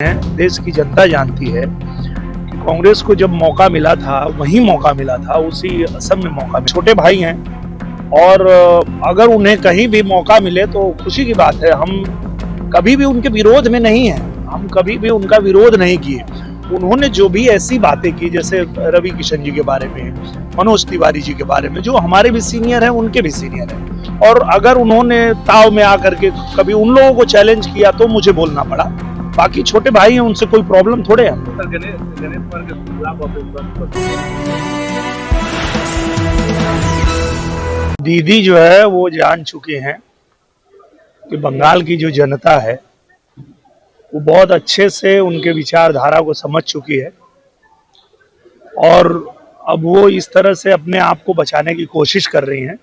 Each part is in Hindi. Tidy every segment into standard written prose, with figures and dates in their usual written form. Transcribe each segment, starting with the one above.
हैं, देश की जनता जानती है कि कांग्रेस को जब मौका मिला था वही मौका मिला था, उसी असम में मौका मिला। छोटे भाई हैं और अगर उन्हें कहीं भी मौका मिले तो खुशी की बात है। हम कभी भी उनके विरोध में नहीं हैं, हम कभी भी उनका विरोध नहीं किए। उन्होंने जो भी ऐसी बातें की, जैसे रवि किशन जी के बारे में, मनोज तिवारी जी के बारे में, जो हमारे भी सीनियर हैं उनके भी सीनियर हैं, और अगर उन्होंने ताव में आकर के कभी उन लोगों को चैलेंज किया तो मुझे बोलना पड़ा। बाकी छोटे भाई हैं, उनसे कोई प्रॉब्लम थोड़े है। दीदी जो है वो जान चुके हैं कि बंगाल की जो जनता है वो बहुत अच्छे से उनके विचारधारा को समझ चुकी है, और अब वो इस तरह से अपने आप को बचाने की कोशिश कर रही हैं।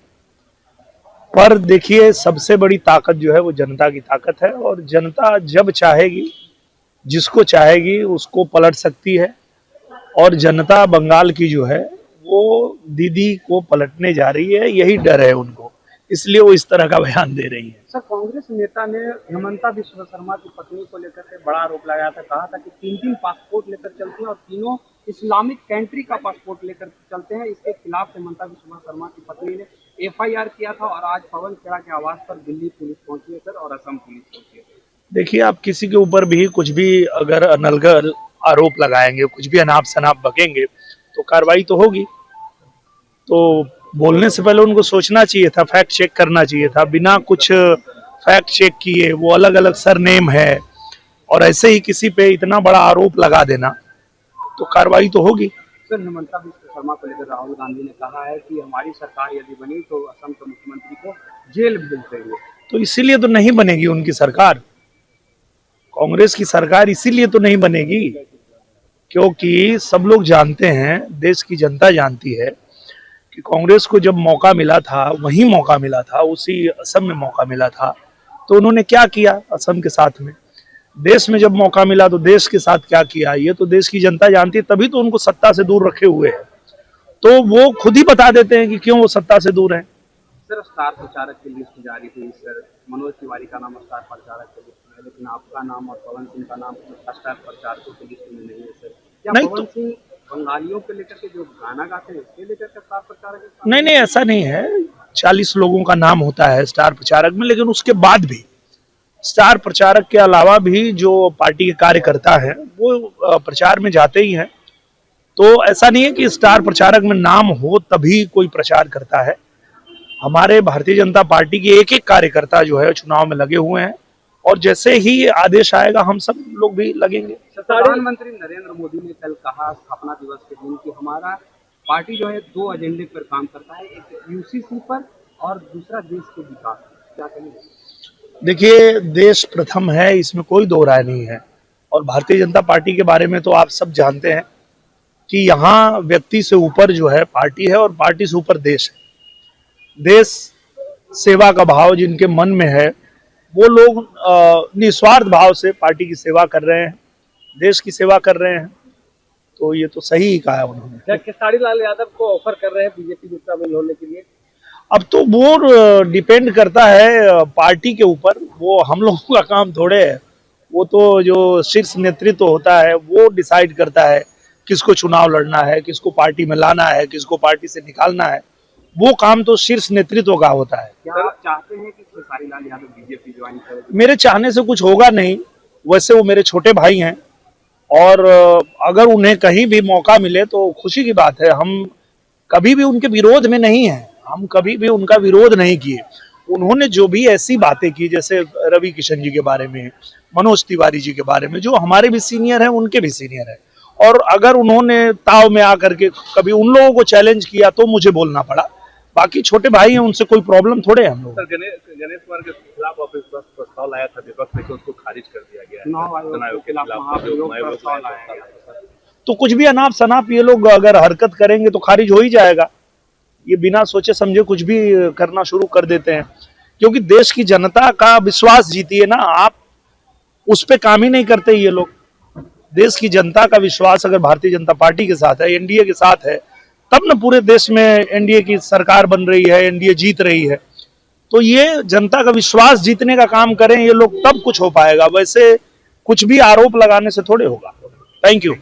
पर देखिए, सबसे बड़ी ताकत जो है वो जनता की ताकत है, और जनता जब चाहेगी, जिसको चाहेगी उसको पलट सकती है। और जनता बंगाल की जो है वो दीदी को पलटने जा रही है, यही डर है उनको, इसलिए वो इस तरह का बयान दे रही है। सर, कांग्रेस नेता ने हेमंता बिस्वा शर्मा की पत्नी को लेकर के बड़ा आरोप लगाया था। कहा था कि तीन पासपोर्ट लेकर चलते हैं और तीनों इस्लामिक कंट्री का पासपोर्ट लेकर चलते हैं। इसके खिलाफ हेमंता बिस्वा शर्मा की पत्नी ने एफआईआर किया था और आज पवन खेड़ा के आवास पर दिल्ली पुलिस पहुंची है सर, और असम पुलिस पहुंची है। देखिए, आप किसी के ऊपर भी कुछ भी अगर अनलगल आरोप लगाएंगे, कुछ भी अनाप शनाप बकेंगे तो कार्रवाई तो होगी। तो बोलने से पहले उनको सोचना चाहिए था, फैक्ट चेक करना चाहिए था। बिना कुछ फैक्ट चेक किए वो अलग अलग सरनेम है और ऐसे ही किसी पे इतना बड़ा आरोप लगा देना, तो कार्रवाई तो होगी। सर, हेमंता बिस्वा शर्मा को लेकर राहुल गांधी ने कहा है कि हमारी सरकार यदि बनी तो असम के मुख्यमंत्री को जेल भेज देंगे। तो इसीलिए तो नहीं बनेगी उनकी सरकार। कांग्रेस की सरकार इसीलिए तो नहीं बनेगी क्योंकि सब लोग जानते हैं, देश की जनता जानती है कि कांग्रेस को जब मौका मिला था वही मौका मिला था, उसी असम में मौका मिला था। तो उन्होंने क्या किया असम के साथ में, देश में जब मौका मिला तो देश के साथ क्या किया, ये तो देश की जनता जानती है। तभी तो उनको सत्ता से दूर रखे हुए हैं, तो वो खुद ही बता देते हैं कि क्यों वो सत्ता से दूर है। सर, स्टार प्रचारक की लिस्ट जारी हुई सर, मनोज तिवारी का नाम स्टार प्रचारक की लिस्ट में है, लेकिन आपका नाम और पवन सिंह का नाम स्टार प्रचारकों की लिस्ट में नहीं है सर। क्या नहीं पवन तो सिंह बंगालियों के लेकर के जो गाना गाते हैं इसके लेकर के स्टार प्रचारक है? नहीं, ऐसा नहीं है। 40 लोगों का नाम होता है स्टार प्रचारक में, लेकिन उसके बाद भी स्टार प्रचारक के अलावा भी जो पार्टी के कार्यकर्ता हैं वो प्रचार में जाते ही हैं। तो ऐसा नहीं है कि स्टार प्रचारक में नाम हो तभी कोई प्रचार करता है। हमारे भारतीय जनता पार्टी के एक एक कार्यकर्ता जो है चुनाव में लगे हुए हैं, और जैसे ही आदेश आएगा हम सब लोग भी लगेंगे। प्रधानमंत्री नरेंद्र मोदी ने कल कहा स्थापना दिवस के दिन कि हमारा पार्टी जो है 2 एजेंडे पर काम करता है, एक यूसीसी पर और दूसरा देश के विकास। क्या कहेंगे? देखिए, देश प्रथम है, इसमें कोई दो राय नहीं है। और भारतीय जनता पार्टी के बारे में तो आप सब जानते हैं कि यहाँ व्यक्ति से ऊपर जो है पार्टी है, और पार्टी से ऊपर देश है। देश सेवा का भाव जिनके मन में है वो लोग निस्वार्थ भाव से पार्टी की सेवा कर रहे हैं, देश की सेवा कर रहे हैं। तो ये तो सही ही कहा है उन्होंने। खेसारी लाल यादव को ऑफर कर रहे हैं बीजेपी में जोड़ने के लिए। अब तो वो डिपेंड करता है पार्टी के ऊपर, वो हम लोगों का काम थोड़े है। वो तो जो शीर्ष नेतृत्व होता है वो डिसाइड करता है किसको चुनाव लड़ना है, किसको पार्टी में लाना है, किसको पार्टी से निकालना है। वो काम तो शीर्ष नेतृत्व का होता है। क्या आप चाहते हैं कि खेसारी लाल यादव बीजेपी ज्वाइन करें? मेरे चाहने से कुछ होगा नहीं। वैसे वो मेरे छोटे भाई हैं, और अगर उन्हें कहीं भी मौका मिले तो खुशी की बात है। हम कभी भी उनके विरोध में नहीं हैं, हम कभी भी उनका विरोध नहीं किए। उन्होंने जो भी ऐसी बातें की, जैसे रवि किशन जी के बारे में, मनोज तिवारी जी के बारे में, जो हमारे भी सीनियर हैं उनके भी सीनियर हैं, और अगर उन्होंने ताव में आकर के कभी उन लोगों को चैलेंज किया तो मुझे बोलना पड़ा। बाकी छोटे भाई हैं, उनसे कोई प्रॉब्लम थोड़े हैं हम लोग। गणेश कुमार के खिलाफ अविश्वास प्रस्ताव लाया था विपक्ष, लेकिन उसको खारिज कर दिया गया है। चुनाव आयोग के खिलाफ तो कुछ भी अनाप शनाप ये लोग अगर हरकत करेंगे तो खारिज हो ही जाएगा। ये बिना सोचे समझे कुछ भी करना शुरू कर देते हैं, क्योंकि देश की जनता का विश्वास जीती है ना आप, उस पे काम ही नहीं करते ये लोग। देश की जनता का विश्वास अगर भारतीय जनता पार्टी के साथ है, एनडीए के साथ है, तब न पूरे देश में एनडीए की सरकार बन रही है, एनडीए जीत रही है। तो ये जनता का विश्वास जीतने का काम करें ये लोग, तब कुछ हो पाएगा। वैसे कुछ भी आरोप लगाने से थोड़े होगा। Thank you.